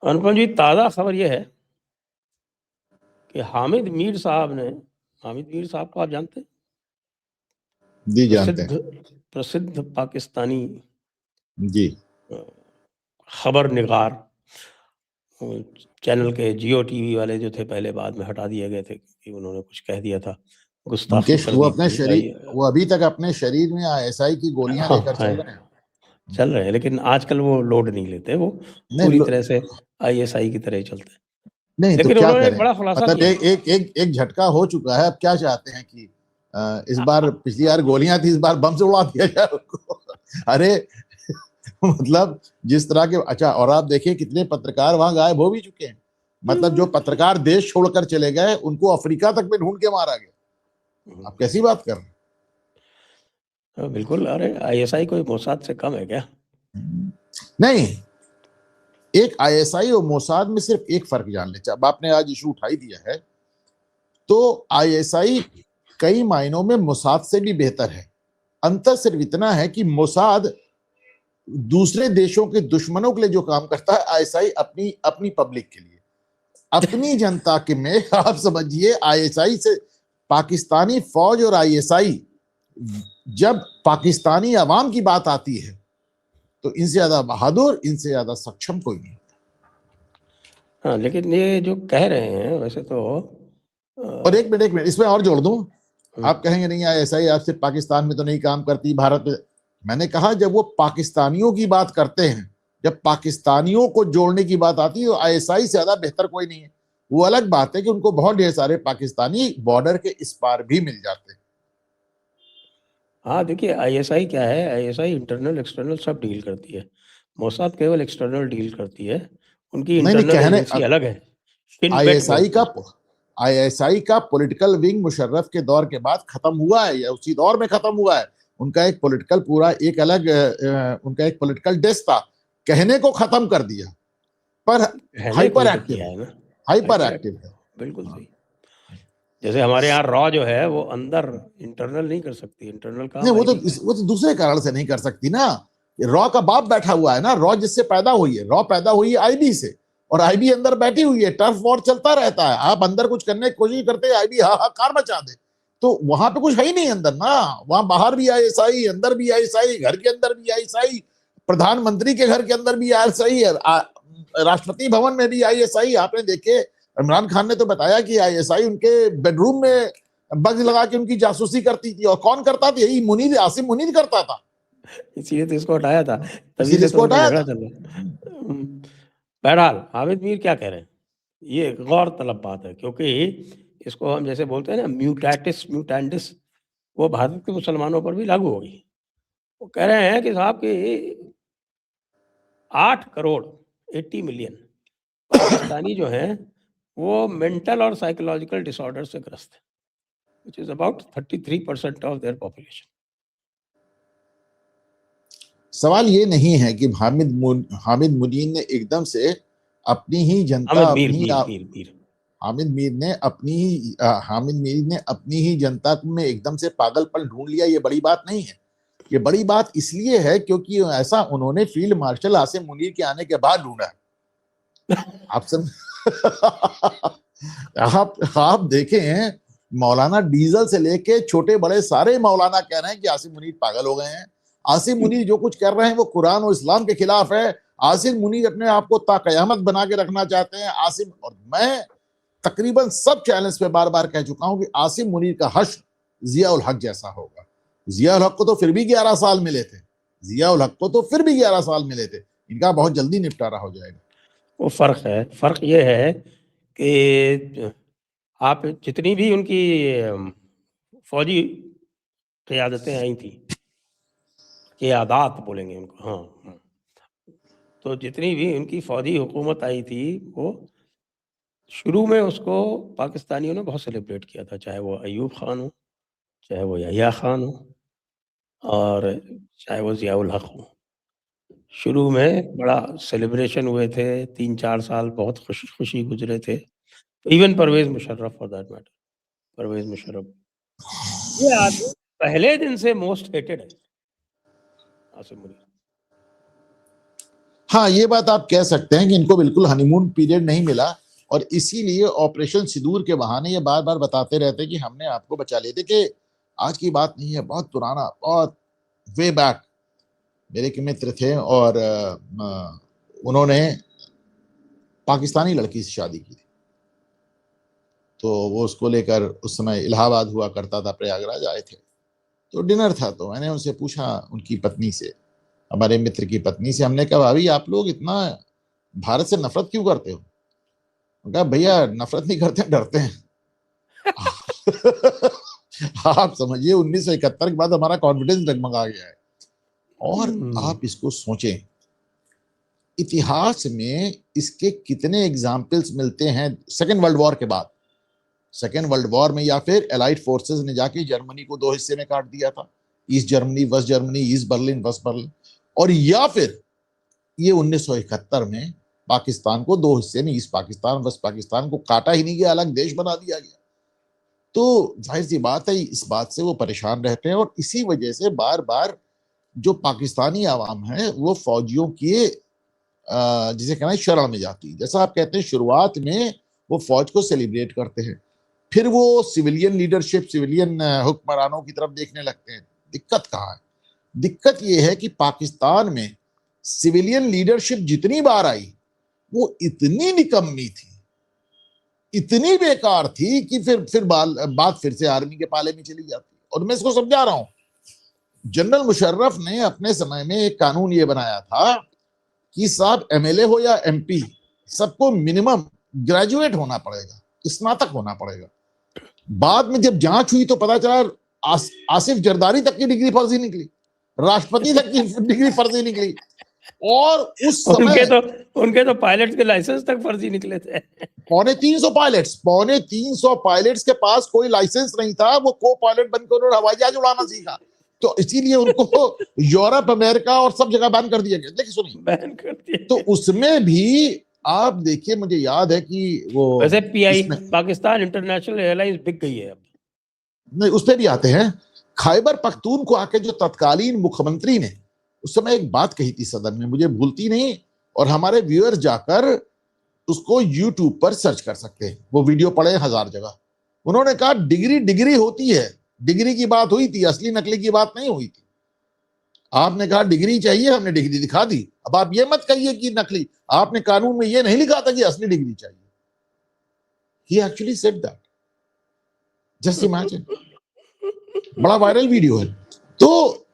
अनुपम जी, ताज़ा खबर यह है कि हामिद मीर साहब को आप जानते हैं? जी जानते हैं। प्रसिद्ध पाकिस्तानी जी खबर निगार, चैनल के जियो टीवी वाले जो थे पहले, बाद में हटा दिए गए थे कि उन्होंने कुछ कह दिया था, गुस्ताखी कर वो दी अपने थी। शरीर, वो अभी तक अपने शरीर में ISI की गोलियां लेकर चल रहे हैं। लेकिन आजकल वो लोड नहीं लेते, वो पूरी तरह से ISI की तरह ही चलते हैं। नहीं तो लेकिन क्या उन्होंने करें, एक बड़ा खुलासा मतलब किया। एक झटका हो चुका है। अब क्या चाहते हैं कि इस बार, पिछली बार गोलियां थी, इस बार बम से उड़ा दिया जाए उनको। अरे मतलब जिस तरह के, अच्छा, और आप देखिए कितने पत्रकार वहां गायब हो भी चुके हैं। मतलब जो पत्रकार देश छोड़कर चले गए, उनको अफ्रीका तक में ढूंढ के मारा गया। आप कैसी बात कर रहे हैं? बिल्कुल। अरे ISI कोई मोसाद से कम है क्या? नहीं, एक ISI और मोसाद में सिर्फ एक फर्क जान ले। अब आपने आज इशू उठाई दिया है, तो ISI कई मायनों में मोसाद से भी बेहतर है। अंतर सिर्फ इतना है कि मोसाद दूसरे देशों के दुश्मनों के लिए जो काम करता है, ISI अपनी अपनी पब्लिक के लिए, अपनी जनता के में। आप समझिए, ISI से पाकिस्तानी फौज और ISI, जब पाकिस्तानी अवाम की बात आती है तो इनसे ज्यादा बहादुर, इनसे ज्यादा सक्षम कोई नहीं। हाँ, लेकिन ये जो कह रहे हैं वैसे तो और एक मिनट इसमें और जोड़ दूं। आप कहेंगे नहीं ISI आपसे पाकिस्तान में तो नहीं काम करती, भारत में। मैंने कहा जब वो पाकिस्तानियों की बात करते हैं, जब पाकिस्तानियों को जोड़ने की बात आती है, तो ISI से ज्यादा बेहतर कोई नहीं है। वो अलग बात है कि उनको बहुत ढेर सारे पाकिस्तानी बॉर्डर के इस पार भी मिल जाते हैं। हाँ, देखिए ISI क्या है, ISI इंटरनल एक्सटर्नल सब डील करती है। मोसाद केवल एक्सटर्नल डील करती है, उनकी नहीं इंटरनल कहने, एजेंसी अलग है, शिन बेट ISI बोलते का हैं उसको। ISI का पॉलिटिकल विंग मुशर्रफ के दौर के बाद खत्म हुआ है, या उसी दौर में खत्म हुआ है। उनका एक पॉलिटिकल पूरा एक अलग उनका एक पॉलिटिकल डेस्क था, कहने को खत्म कर दिया, पर कहने को हाइपर ही तो एक्टिव किया है, है ना, हाइपर हाइपर एक्टिव एक्टिव, है। बिल्कुल सही। जैसे हमारे यहाँ रॉ जो है वो अंदर इंटरनल नहीं कर सकती, इंटरनल नहीं, काम IB का है। वो तो दूसरे कारण से नहीं कर सकती ना। रॉ का बाप बैठा हुआ है ना, रॉ जिससे पैदा हुई है, रॉ पैदा हुई है IB से, और IB अंदर बैठी हुई है। टर्फ वॉर चलता रहता है, आप अंदर कुछ करने की कोशिश करते हैं, IB हाहाकार मचा दे। तो वहां पे कुछ है ही नहीं अंदर ना। वहां बाहर भी ISI, अंदर भी ISI, घर के अंदर भी ISI, प्रधानमंत्री के घर के अंदर भी ISI है, राष्ट्रपति भवन में भी ISI। आपने देखे, इमरान खान ने तो बताया कि ISI उनके बेडरूम में बग लगा के उनकी जासूसी करती थी। और कौन करता था? यही मुनीर, आसिम मुनीर करता था। इसीलिए तो इसको हटाया था, तभी इसीलिए से तो इसको उनका हटाया झगड़ा था। चल रहा है। बहरहाल हामिद मीर क्या कह रहे हैं, ये गौर तलब बात है, क्योंकि इसको हम जैसे बोलते हैं ना म्यूटैटिस म्यूटेंडिस, वो भारत के मुसलमानों पर भी लागू होगी। वो कह रहे हैं कि साहब कि 8 करोड़ 80 मिलियन पाकिस्तानी जो हैं वो मेंटल और साइकोलॉजिकल डिसऑर्डर से ग्रस्त है, which is about 33% of their population. सवाल ये नहीं है कि हामिद मुनीर ने एकदम से अपनी ही जनता, हामिद मीर मीर मीर मीर हामिद मीर ने अपनी ही जनता में एकदम से पागलपन ढूंढ लिया। ये बड़ी बात नहीं है। ये बड़ी बात इसलिए है क्योंकि ऐसा उन्होंने फील्ड मार्शल आसिम मुनीर के आने के बाद ढूंढा है। आप सब आप देखें, मौलाना डीजल से लेके छोटे बड़े सारे मौलाना कह रहे हैं कि आसिम मुनीर पागल हो गए हैं। आसिम मुनीर जो कुछ कर रहे हैं वो कुरान और इस्लाम के खिलाफ है। आसिम मुनीर अपने आप को ताकयामत बना के रखना चाहते हैं। आसिम, और मैं तकरीबन सब चैनल्स पे बार बार कह चुका हूं कि आसिम मुनीर का हश्र जिया उल हक जैसा होगा। जिया उल हक को तो फिर भी 11 साल मिले थे, जिया उल हक को तो फिर भी 11 साल मिले थे। इनका बहुत जल्दी निपटारा हो जाएगा। वो फर्क है। फर्क ये है कि आप जितनी भी उनकी फौजी क़यादतें आई थी, क़यादात बोलेंगे उनको, हाँ, तो जितनी भी उनकी फौजी हुकूमत आई थी, वो शुरू में उसको पाकिस्तानियों ने बहुत सेलिब्रेट किया था, चाहे वो अयूब खान हो, चाहे वो यहिया खान हो, और चाहे वो ज़िया उल हक हो। शुरू में बड़ा सेलिब्रेशन हुए थे, 3-4 साल बहुत खुशी गुजरे थे। Even Parvez Musharraf for that matter, Parvez Musharraf, ये आदमी पहले दिन से मोस्ट हेटेड है, आसिम मुनीर। हाँ, ये बात आप कह सकते हैं कि इनको बिल्कुल हनीमून पीरियड नहीं मिला और इसीलिए ऑपरेशन सिंदूर के बहाने ये बार-बार बताते रहते हैं कि हमने आपको बचा लिया। देखिए, आज की बात नहीं है, बहुत पुराना, बहुत वे बैक मेरे एक मित्र थे और उन्होंने पाकिस्तानी लड़की से शादी की थी। तो वो उसको लेकर उस समय इलाहाबाद हुआ करता था, प्रयागराज आए थे। तो डिनर था, तो मैंने उनसे पूछा, उनकी पत्नी से, हमारे मित्र की पत्नी से, हमने कहा, भाभी आप लोग इतना भारत से नफरत क्यों करते हो? उन्होंने कहा, भैया नफरत नहीं करते, डरते हैं। आप समझिए 1971 के बाद हमारा कॉन्फिडेंस डगमगा गया है। और आप इसको सोचें, इतिहास में इसके कितने एग्जाम्पल्स मिलते हैं सेकेंड वर्ल्ड वॉर के बाद। सेकेंड वर्ल्ड वॉर में या फिर एलाइड फोर्सेस ने जाके जर्मनी को दो हिस्से में काट दिया था, East Germany, West Germany, East Berlin, West Berlin, और या फिर ये 1971 में पाकिस्तान को दो हिस्से में, ईस्ट पाकिस्तान, वेस्ट पाकिस्तान को काटा ही नहीं गया, अलग देश बना दिया गया। तो जाहिर सी बात है इस बात से वो परेशान रहते हैं और इसी वजह से बार बार जो पाकिस्तानी आवाम है वो फौजियों के जिसे कहना है शरण में जाती है। जैसा आप कहते हैं, शुरुआत में वो फौज को सेलिब्रेट करते हैं, फिर वो सिविलियन लीडरशिप, सिविलियन हुक्मरानों की तरफ देखने लगते हैं। दिक्कत कहाँ है? दिक्कत ये है कि पाकिस्तान में सिविलियन लीडरशिप जितनी बार आई वो इतनी निकम्मी थी, इतनी बेकार थी कि फिर बात फिर से आर्मी के पाले में चली जाती। और मैं इसको समझा रहा हूं, जनरल मुशर्रफ ने अपने समय में एक कानून ये बनाया था कि साहब एमएलए हो या एमपी, सबको मिनिमम ग्रेजुएट होना पड़ेगा, स्नातक होना पड़ेगा। बाद में जब जांच हुई तो पता चला आसिफ जरदारी तक की डिग्री फर्जी निकली, राष्ट्रपति तक की डिग्री फर्जी निकली। और उस समय उनके तो पायलट के लाइसेंस तक फर्जी निकले थे। 350 पायलट्स के पास कोई लाइसेंस नहीं था, वो को पायलट बनकर उन्होंने हवाई जहाज उड़ाना सीखा। तो इसीलिए उनको यूरोप, अमेरिका और सब जगह बैन कर दिया गया। देखिए सुनिए, बैन कर दिया। तो उसमें भी आप देखिए, मुझे याद है कि वो वैसे पीआई पाकिस्तान इंटरनेशनल एयरलाइंस बिक गई है अब। नहीं, उस पर भी आते हैं। खैबर पख्तूनख्वा के जो तत्कालीन मुख्यमंत्री ने उस समय एक बात कही थी सदन में, मुझे भूलती नहीं, और हमारे व्यूअर्स जाकर उसको यूट्यूब पर सर्च कर सकते हैं, वो वीडियो पड़े 1000 जगह। उन्होंने कहा डिग्री डिग्री होती है, डिग्री की बात हुई थी, असली नकली की बात नहीं हुई थी। आपने कहा डिग्री चाहिए, हमने डिग्री दिखा दी। अब आप ये मत कहिए कि नकली, आपने कानून में ये नहीं लिखा था कि असली डिग्री चाहिए। He actually said that. Just imagine. बड़ा वायरल वीडियो है। तो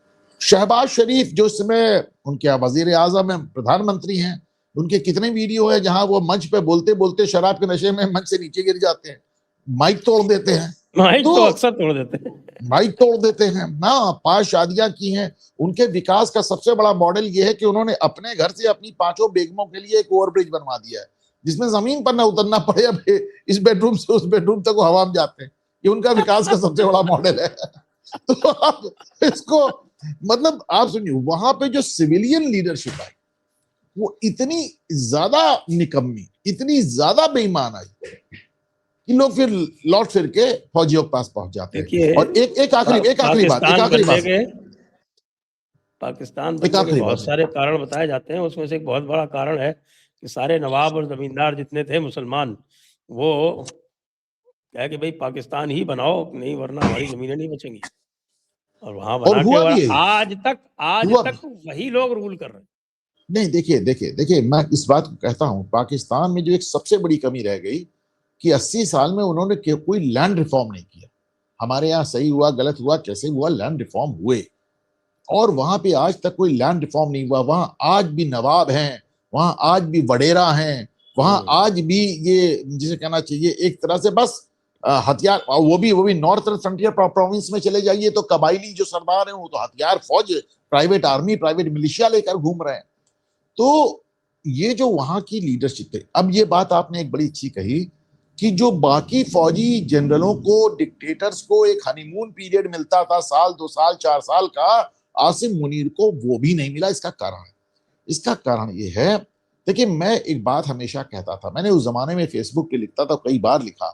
शहबाज शरीफ जो इस समय उनके वजीर आजम हैं, प्रधानमंत्री हैं, उनके कितने वीडियो है जहां वो मंच पे बोलते बोलते शराब के नशे में मंच से नीचे गिर जाते हैं, माइक तोड़ देते हैं। माइक तो अक्सर तोड़ देते हैं, माइक तोड़ देते हैं ना। 5 शादियां की हैं। उनके विकास का सबसे बड़ा मॉडल ये है कि उन्होंने अपने घर से अपनी 5 बेगमों के लिए एक ओवरब्रिज बनवा दिया है जिसमें जमीन पर ना उतरना पड़े, अब इस बेडरूम से उस बेडरूम तक वो हवा में जाते हैं। ये उनका विकास का सबसे बड़ा मॉडल है। तो आप इसको मतलब आप सुनिए, वहां पे जो सिविलियन लीडरशिप आई वो इतनी ज्यादा निकम्मी, इतनी ज्यादा बेईमान आई कि लोग फिर लौट फिर के फौजियों के पास पहुंच जाते हैं। और एक आखिरी बात पाकिस्तान बनने के बहुत सारे कारण बताए जाते हैं, उसमें से एक बहुत बड़ा कारण है कि सारे नवाब और जमींदार जितने थे मुसलमान, वो कहे कि भाई पाकिस्तान ही बनाओ, नहीं वरना हमारी जमीनें नहीं बचेंगी। और वहां बना के आज तक वही लोग रूल कर रहे हैं। नहीं, देखिए मैं इस बात को कहता हूं, पाकिस्तान में जो एक सबसे बड़ी कमी रह गई कि 80 साल में उन्होंने कोई लैंड रिफॉर्म नहीं किया। हमारे यहाँ सही हुआ गलत हुआ कैसे हुआ, लैंड रिफॉर्म हुए, और वहां पे आज तक कोई लैंड रिफॉर्म नहीं हुआ। वहां आज भी नवाब हैं, वहां आज भी वडेरा हैं, वहां आज भी ये जिसे कहना चाहिए एक तरह से बस हथियार, वो भी नॉर्थर्न फ्रंटियर प्रोविंस में चले जाइए तो कबाइली जो सरदार हैं वो तो हथियार, फौज, प्राइवेट आर्मी, प्राइवेट मिलिशिया लेकर घूम रहे हैं। तो ये जो वहां की लीडरशिप है। अब ये बात आपने एक बड़ी अच्छी कही कि जो बाकी फौजी जनरलों को, डिक्टेटर्स को एक हनीमून पीरियड मिलता था, साल 2 साल 4 साल का, आसिम मुनीर को वो भी नहीं मिला। इसका कारण ये है, देखिए मैं एक बात हमेशा कहता था, मैंने उस जमाने में फेसबुक पे लिखता था, कई बार लिखा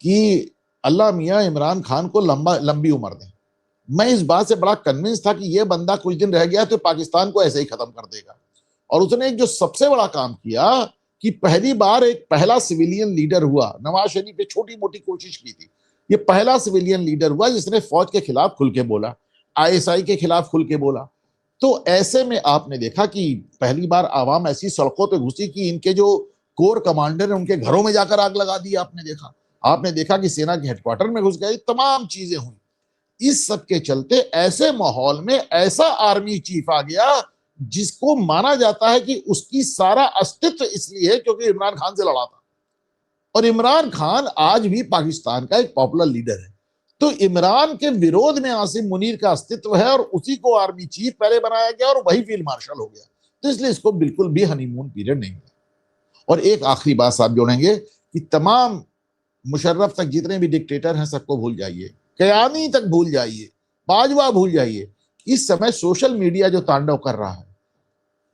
कि अल्लाह मियां इमरान खान को लंबी उम्र दें। मैं इस बात से बड़ा कन्विंस था कि ये बंदा कुछ दिन रह गया तो पाकिस्तान को ऐसे ही खत्म कर देगा। और उसने एक जो सबसे बड़ा काम किया कि पहली बार एक पहला सिविलियन लीडर हुआ, नवाज शरीफ ने छोटी मोटी कोशिश की थी, ये पहला सिविलियन लीडर हुआ जिसने फौज के खिलाफ खुल के बोला, आईएसआई के खिलाफ खुल के बोला। तो ऐसे में आपने देखा कि पहली बार आवाम ऐसी सड़कों पे घुसी कि इनके जो कोर कमांडर है उनके घरों में जाकर आग लगा दी। आपने देखा कि सेना के हेडक्वार्टर में घुस गए, तमाम चीजें हुई। इस सब के चलते ऐसे माहौल में ऐसा आर्मी चीफ आ गया जिसको माना जाता है कि उसकी सारा अस्तित्व इसलिए है क्योंकि इमरान खान से लड़ा था, और इमरान खान आज भी पाकिस्तान का एक पॉपुलर लीडर है। तो इमरान के विरोध में आसिम मुनीर का अस्तित्व है और उसी को आर्मी चीफ पहले बनाया गया और वही फील्ड मार्शल हो गया। तो इसलिए इसको बिल्कुल भी हनीमून पीरियड नहीं है। और एक आखिरी बात साहब जोड़ेंगे कि तमाम मुशर्रफ तक जितने भी डिक्टेटर हैं सबको भूल जाइए, कयानी तक भूल जाइए, बाजवा भूल जाइए। इस समय सोशल मीडिया जो तांडव कर रहा है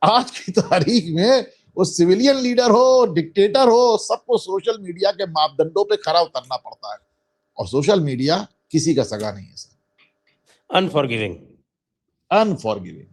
आज की तारीख में, वो सिविलियन लीडर हो, डिक्टेटर हो, सबको सोशल मीडिया के मापदंडों पे खरा उतरना पड़ता है, और सोशल मीडिया किसी का सगा नहीं है सर। अनफॉरगिविंग। अनफॉरगिविंग।